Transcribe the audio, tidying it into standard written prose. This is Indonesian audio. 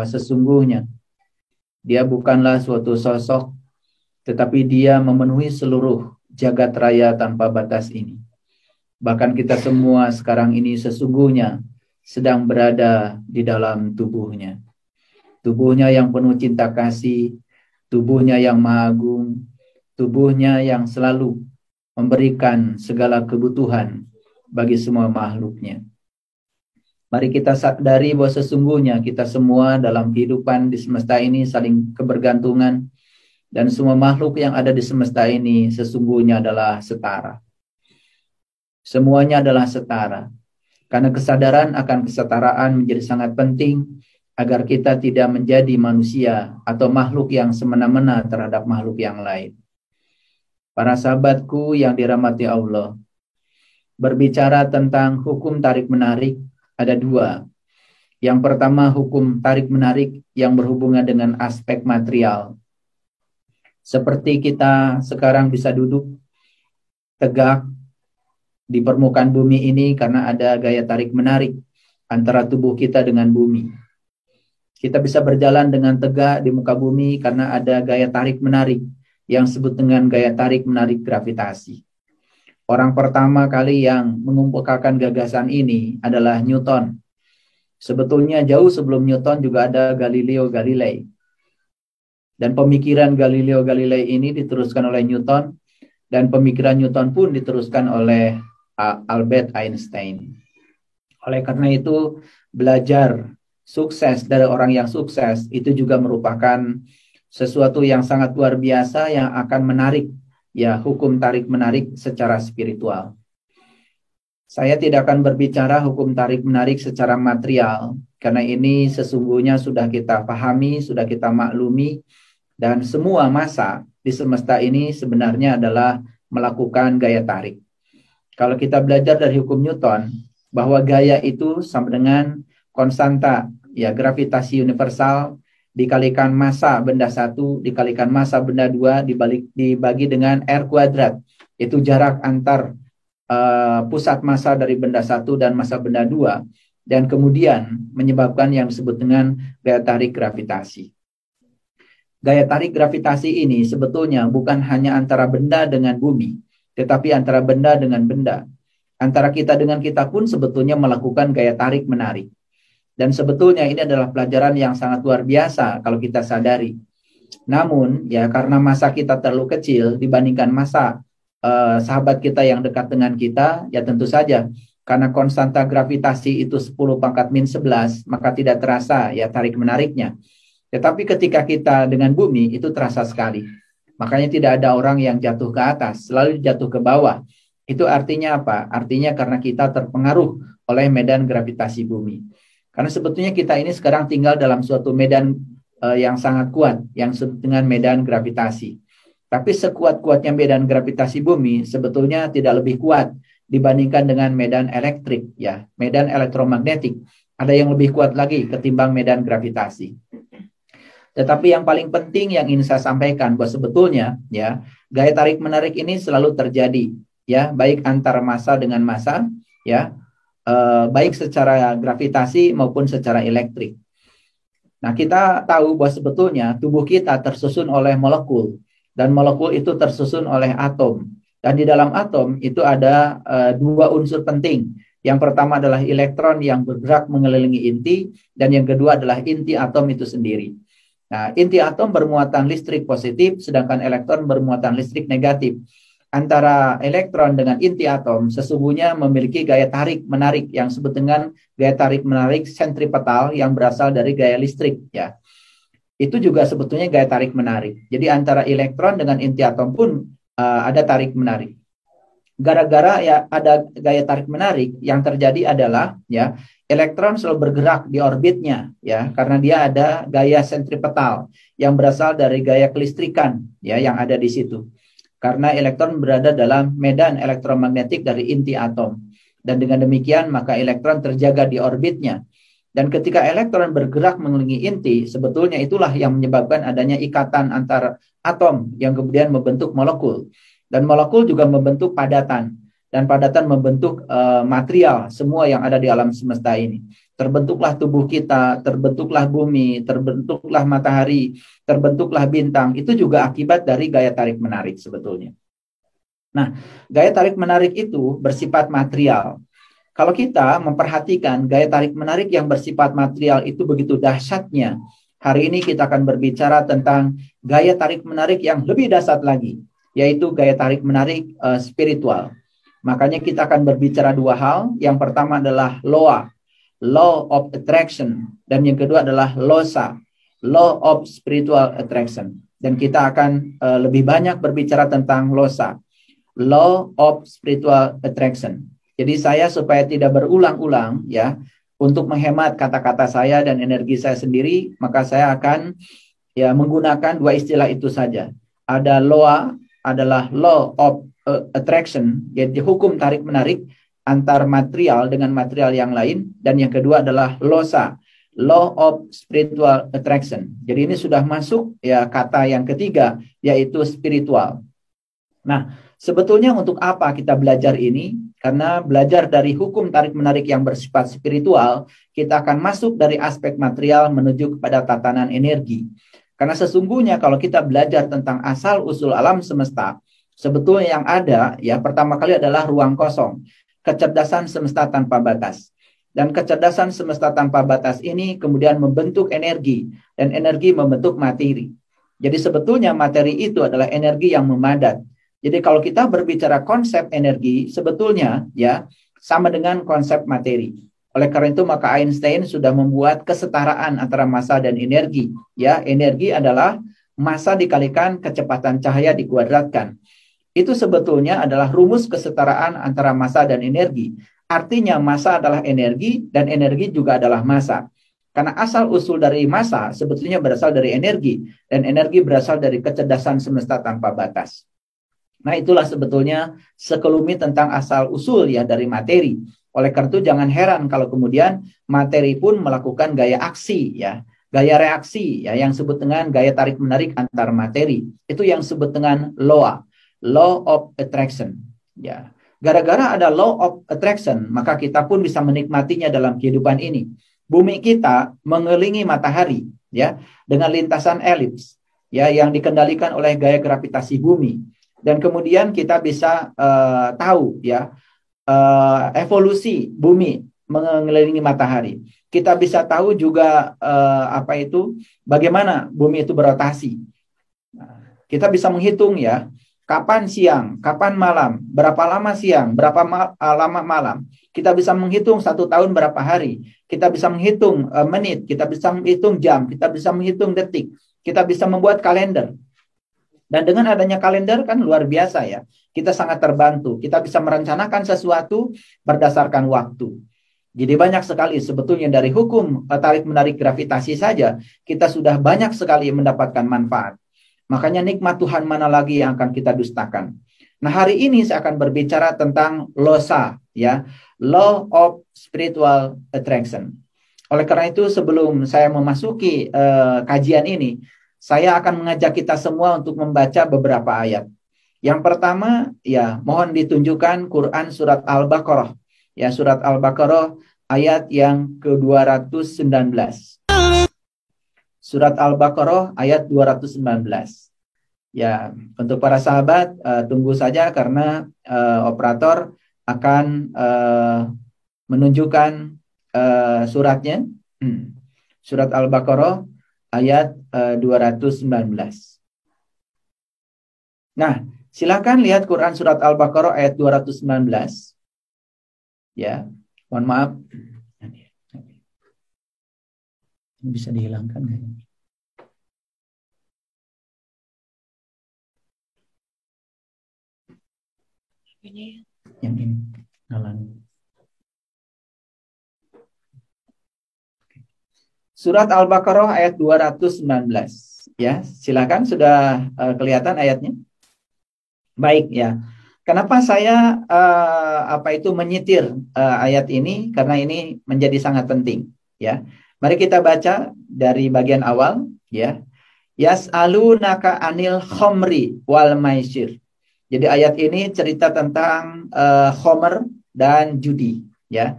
sesungguhnya dia bukanlah suatu sosok, tetapi dia memenuhi seluruh jagat raya tanpa batas ini. Bahkan kita semua sekarang ini sesungguhnya sedang berada di dalam tubuhnya. Tubuhnya yang penuh cinta kasih, tubuhnya yang maha agung, tubuhnya yang selalu memberikan segala kebutuhan bagi semua makhluknya. Mari kita sadari bahwa sesungguhnya kita semua dalam kehidupan di semesta ini saling kebergantungan, dan semua makhluk yang ada di semesta ini sesungguhnya adalah setara. Semuanya adalah setara. Karena kesadaran akan kesetaraan menjadi sangat penting agar kita tidak menjadi manusia atau makhluk yang semena-mena terhadap makhluk yang lain. Para sahabatku yang dirahmati Allah, berbicara tentang hukum tarik-menarik, ada dua. Yang pertama, hukum tarik-menarik yang berhubungan dengan aspek material. Seperti kita sekarang bisa duduk tegak di permukaan bumi ini karena ada gaya tarik-menarik antara tubuh kita dengan bumi. Kita bisa berjalan dengan tegak di muka bumi karena ada gaya tarik-menarik yang disebut dengan gaya tarik-menarik gravitasi. Orang pertama kali yang mengemukakan gagasan ini adalah Newton. Sebetulnya jauh sebelum Newton juga ada Galileo Galilei. Dan pemikiran Galileo Galilei ini diteruskan oleh Newton, dan pemikiran Newton pun diteruskan oleh Albert Einstein. Oleh karena itu, belajar sukses dari orang yang sukses itu juga merupakan sesuatu yang sangat luar biasa yang akan menarik hukum tarik-menarik secara spiritual. Saya tidak akan berbicara hukum tarik-menarik secara material, karena ini sesungguhnya sudah kita pahami, sudah kita maklumi, dan semua massa di semesta ini sebenarnya adalah melakukan gaya tarik. Kalau kita belajar dari hukum Newton, bahwa gaya itu sama dengan konstanta, gravitasi universal, dikalikan massa benda satu, dikalikan massa benda dua, dibagi dengan R kuadrat. Itu jarak antar pusat massa dari benda satu dan massa benda dua. Dan kemudian menyebabkan yang disebut dengan gaya tarik gravitasi. Gaya tarik gravitasi ini sebetulnya bukan hanya antara benda dengan bumi, tetapi antara benda dengan benda. Antara kita dengan kita pun sebetulnya melakukan gaya tarik menarik. Dan sebetulnya ini adalah pelajaran yang sangat luar biasa kalau kita sadari. Namun karena massa kita terlalu kecil dibandingkan massa sahabat kita yang dekat dengan kita, tentu saja karena konstanta gravitasi itu 10 pangkat min 11, maka tidak terasa tarik menariknya. Tetapi ketika kita dengan bumi itu terasa sekali. Makanya tidak ada orang yang jatuh ke atas, selalu jatuh ke bawah. Itu artinya apa? Artinya karena kita terpengaruh oleh medan gravitasi bumi. Karena sebetulnya kita ini sekarang tinggal dalam suatu medan yang sangat kuat, yang disebut dengan medan gravitasi. Tapi sekuat-kuatnya medan gravitasi bumi sebetulnya tidak lebih kuat dibandingkan dengan medan elektrik, medan elektromagnetik. Ada yang lebih kuat lagi ketimbang medan gravitasi. Tetapi yang paling penting yang ingin saya sampaikan bahwa sebetulnya gaya tarik menarik ini selalu terjadi, baik antara massa dengan massa, baik secara gravitasi maupun secara elektrik. Nah, kita tahu bahwa sebetulnya tubuh kita tersusun oleh molekul, dan molekul itu tersusun oleh atom. Dan di dalam atom itu ada dua unsur penting. Yang pertama adalah elektron yang bergerak mengelilingi inti, dan yang kedua adalah inti atom itu sendiri. Nah, inti atom bermuatan listrik positif, sedangkan elektron bermuatan listrik negatif. Antara elektron dengan inti atom sesungguhnya memiliki gaya tarik-menarik yang disebut dengan gaya tarik-menarik sentripetal yang berasal dari gaya listrik. Itu juga sebetulnya gaya tarik-menarik. Jadi antara elektron dengan inti atom pun ada tarik-menarik. Gara-gara ada gaya tarik-menarik, yang terjadi adalah elektron selalu bergerak di orbitnya, karena dia ada gaya sentripetal yang berasal dari gaya kelistrikan, yang ada di situ. Karena elektron berada dalam medan elektromagnetik dari inti atom. Dan dengan demikian maka elektron terjaga di orbitnya. Dan ketika elektron bergerak mengelilingi inti, sebetulnya itulah yang menyebabkan adanya ikatan antar atom yang kemudian membentuk molekul. Dan molekul juga membentuk padatan. dan padatan membentuk material semua yang ada di alam semesta ini. Terbentuklah tubuh kita, terbentuklah bumi, terbentuklah matahari, terbentuklah bintang. Itu juga akibat dari gaya tarik menarik sebetulnya. Nah, gaya tarik menarik itu bersifat material. Kalau kita memperhatikan gaya tarik menarik yang bersifat material itu begitu dahsyatnya, hari ini kita akan berbicara tentang gaya tarik menarik yang lebih dahsyat lagi, yaitu gaya tarik menarik spiritual. Makanya kita akan berbicara dua hal. Yang pertama adalah law of attraction, dan yang kedua adalah LOSA, law of spiritual attraction. Dan kita akan lebih banyak berbicara tentang LOSA, law of spiritual attraction. Jadi saya supaya tidak berulang-ulang ya, untuk menghemat kata-kata saya dan energi saya sendiri, maka saya akan ya menggunakan dua istilah itu saja. Ada LOA adalah law of attraction, yaitu hukum tarik menarik antar material dengan material yang lain, dan yang kedua adalah LOSA, law of spiritual attraction. Jadi ini sudah masuk ya kata yang ketiga, yaitu spiritual. Nah, sebetulnya untuk apa kita belajar ini? Karena belajar dari hukum tarik-menarik yang bersifat spiritual, kita akan masuk dari aspek material menuju kepada tatanan energi. Karena sesungguhnya kalau kita belajar tentang asal-usul alam semesta, sebetulnya yang ada, ya pertama kali adalah ruang kosong, kecerdasan semesta tanpa batas. Dan kecerdasan semesta tanpa batas ini kemudian membentuk energi, dan energi membentuk materi. Jadi sebetulnya materi itu adalah energi yang memadat. Jadi kalau kita berbicara konsep energi, sebetulnya ya sama dengan konsep materi. Oleh karena itu maka Einstein sudah membuat kesetaraan antara massa dan energi. Ya, energi adalah massa dikalikan kecepatan cahaya dikuadratkan. Itu sebetulnya adalah rumus kesetaraan antara massa dan energi. Artinya massa adalah energi dan energi juga adalah massa. Karena asal usul dari massa sebetulnya berasal dari energi, dan energi berasal dari kecerdasan semesta tanpa batas. Nah, itulah sebetulnya sekelumit tentang asal usul ya dari materi. Oleh karena itu jangan heran kalau kemudian materi pun melakukan gaya aksi ya, gaya reaksi ya, yang disebut dengan gaya tarik menarik antar materi. Itu yang disebut dengan law of attraction ya. Gara-gara ada law of attraction, maka kita pun bisa menikmatinya dalam kehidupan ini. Bumi kita mengelilingi matahari ya dengan lintasan elips ya yang dikendalikan oleh gaya gravitasi bumi. Dan kemudian kita bisa tahu ya evolusi bumi mengelilingi matahari. Kita bisa tahu juga bagaimana bumi itu berotasi. Nah, kita bisa menghitung ya kapan siang, kapan malam, berapa lama siang, berapa lama malam. Kita bisa menghitung 1 tahun berapa hari. Kita bisa menghitung menit, kita bisa menghitung jam, kita bisa menghitung detik. Kita bisa membuat kalender. Dan dengan adanya kalender kan luar biasa ya. Kita sangat terbantu. Kita bisa merencanakan sesuatu berdasarkan waktu. Jadi banyak sekali sebetulnya dari hukum tarik-menarik gravitasi saja, kita sudah banyak sekali mendapatkan manfaat. Makanya nikmat Tuhan mana lagi yang akan kita dustakan. Nah, hari ini saya akan berbicara tentang LOSA, ya, Law of Spiritual Attraction. Oleh karena itu sebelum saya memasuki kajian ini, saya akan mengajak kita semua untuk membaca beberapa ayat. Yang pertama, ya, mohon ditunjukkan Quran surat Al-Baqarah. Ya, surat Al-Baqarah ayat yang ke-219. Surat Al-Baqarah ayat 219. Ya, untuk para sahabat tunggu saja karena operator akan menunjukkan suratnya. Surat Al-Baqarah ayat 219. Nah, silakan lihat Quran surat Al-Baqarah ayat 219. Ya, mohon maaf. Ini bisa dihilangkan nggak ini? Yang ini ngalangi. Surat Al-Baqarah ayat 219. Ya, silakan sudah kelihatan ayatnya. Baik ya. Kenapa saya menyitir ayat ini? Karena ini menjadi sangat penting. Ya, mari kita baca dari bagian awal. Ya, yas'alunaka anil khomri wal maisir. Jadi ayat ini cerita tentang Homer dan judi, ya.